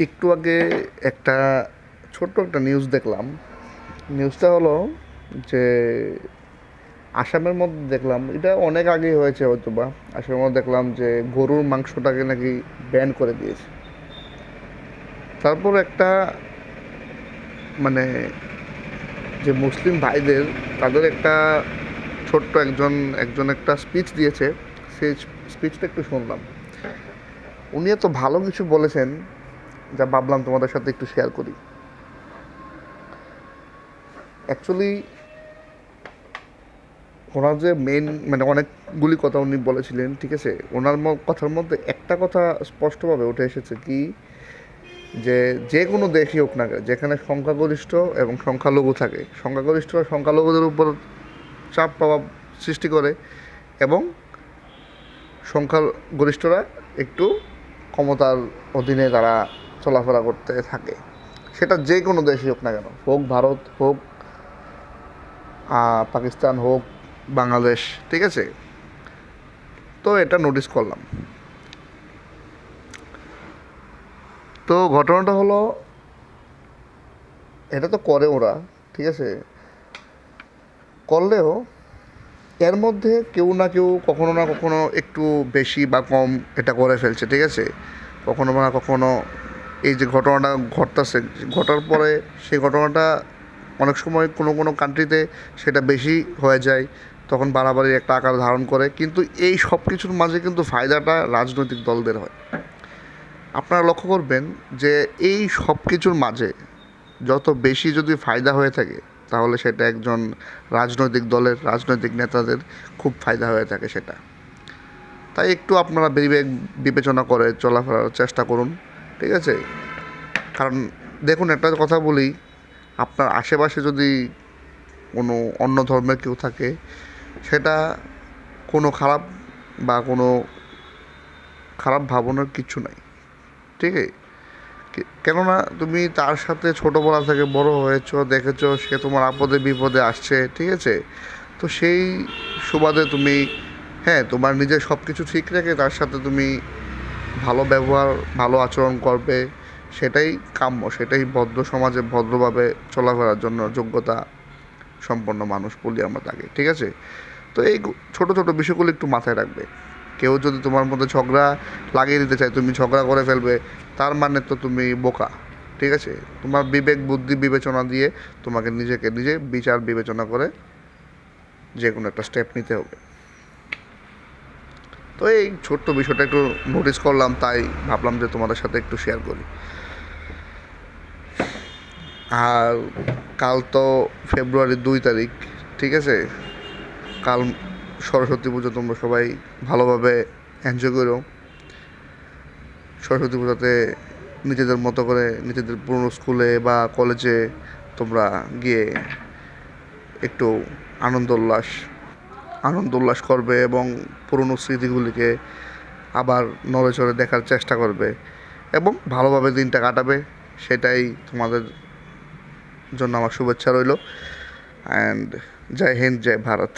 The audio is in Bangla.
একটু আগে একটা ছোট্ট একটা নিউজ দেখলাম। নিউজটা হলো যে আসামের মধ্যে দেখলাম, এটা অনেক আগেই হয়েছে হয়তো বা, আসামের মধ্যে দেখলাম যে গরুর মাংসটাকে নাকি ব্যান করে দিয়েছে। তারপর একটা মানে যে মুসলিম ভাইদের, তাদের একটা ছোট্ট একজন একজন একটা স্পিচ দিয়েছে। সেই স্পিচটা একটু শুনলাম। উনি এত ভালো কিছু বলেছেন যা ভাবলাম তোমাদের সাথে একটু শেয়ার করি। অ্যাকচুয়ালি ওনার যে মেন অনেকগুলি কথা উনি বলেছিলেন, ঠিক আছে। ওনার কথার মধ্যে একটা কথা স্পষ্টভাবে উঠে এসেছে কি, যে যে কোনো দেশই হোক না কেন, যেখানে সংখ্যাগরিষ্ঠ এবং সংখ্যালঘু থাকে, সংখ্যাগরিষ্ঠরা সংখ্যালঘুদের উপর চাপ প্রভাব সৃষ্টি করে, এবং সংখ্যাগরিষ্ঠরা একটু ক্ষমতার অধীনে তারা চলাফেরা করতে থাকে। সেটা যে কোনো দেশই হোক না কেন, হোক ভারত, হোক পাকিস্তান, হোক বাংলাদেশ, ঠিক আছে। তো এটা নোটিস করলাম। তো ঘটনাটা হলো, এটা তো করে ওরা, ঠিক আছে, করলেও এর মধ্যে কেউ না কেউ কখনো না কখনো একটু বেশি বা কম এটা করে ফেলছে, ঠিক আছে। কখনো না কখনো এই যে ঘটনাটা ঘটতেছে, ঘটার পরে সেই ঘটনাটা অনেক সময় কোনো কোনো কান্ট্রিতে সেটা বেশি হয়ে যায়, তখন বাড়াবাড়ি একটা আকার ধারণ করে। কিন্তু এই সব কিছুর মাঝে কিন্তু ফায়দাটা রাজনৈতিক দলদের হয়। আপনারা লক্ষ্য করবেন যে এই সব কিছুর মাঝে যত বেশি যদি ফায়দা হয়ে থাকে, তাহলে সেটা একজন রাজনৈতিক দলের, রাজনৈতিক নেতাদের খুব ফায়দা হয়ে থাকে সেটা। তাই একটু আপনারা বিবেক বিবেচনা করে চলাফেরার চেষ্টা করুন, ঠিক আছে। কারণ দেখুন, একটা কথা বলি, আপনার আশেপাশে যদি কোনো অন্য ধর্মের কেউ থাকে, সেটা কোনো খারাপ বা কোনো খারাপ ভাবনার কিছু নাই, ঠিক আছে। কেননা তুমি তার সাথে ছোটোবেলা থেকে বড় হয়েছো, দেখেছো সে তোমার আপদে বিপদে আসছে, ঠিক আছে। তো সেই সুবাদে তুমি, হ্যাঁ, তোমার নিজের সব কিছু ঠিক রেখে তার সাথে তুমি ভালো ব্যবহার, ভালো আচরণ করবে, সেটাই কাম্য, সেটাই ভদ্র সমাজে ভদ্রভাবে চলাফেরার জন্য যোগ্যতা সম্পন্ন মানুষ বলি আমরা তাকে, ঠিক আছে। তো এই ছোটো ছোটো বিষয়গুলো একটু মাথায় রাখবে। কেউ যদি তোমার মধ্যে ঝগড়া লাগিয়ে দিতে চায়, তুমি ঝগড়া করে ফেলবে, তার মানে তো তুমি বোকা, ঠিক আছে। তোমার বিবেক বুদ্ধি বিবেচনা দিয়ে তোমাকে নিজেকে নিজে বিচার বিবেচনা করে যে কোনো একটা স্টেপ নিতে হবে। তো এই ছোট্ট বিষয়টা একটু নোটিস করলাম, তাই ভাবলাম যে তোমাদের সাথে একটু শেয়ার করি। আর কাল তো ফেব্রুয়ারির 2 তারিখ, ঠিক আছে। কাল সরস্বতী পুজো, তোমরা সবাই ভালোভাবে এনজয় করো। সরস্বতী পুজোতে নিজেদের মতো করে নিজেদের পুরনো স্কুলে বা কলেজে তোমরা গিয়ে একটু আনন্দ উল্লাস আনন্দ উল্লাস করবে, এবং পুরনো স্মৃতিগুলিকে আবার নড়েচড়ে দেখার চেষ্টা করবে, এবং ভালোভাবে দিনটা কাটাবে। সেটাই তোমাদের জন্য আমার শুভেচ্ছা রইল। অ্যান্ড জয় হিন্দ, জয় ভারত।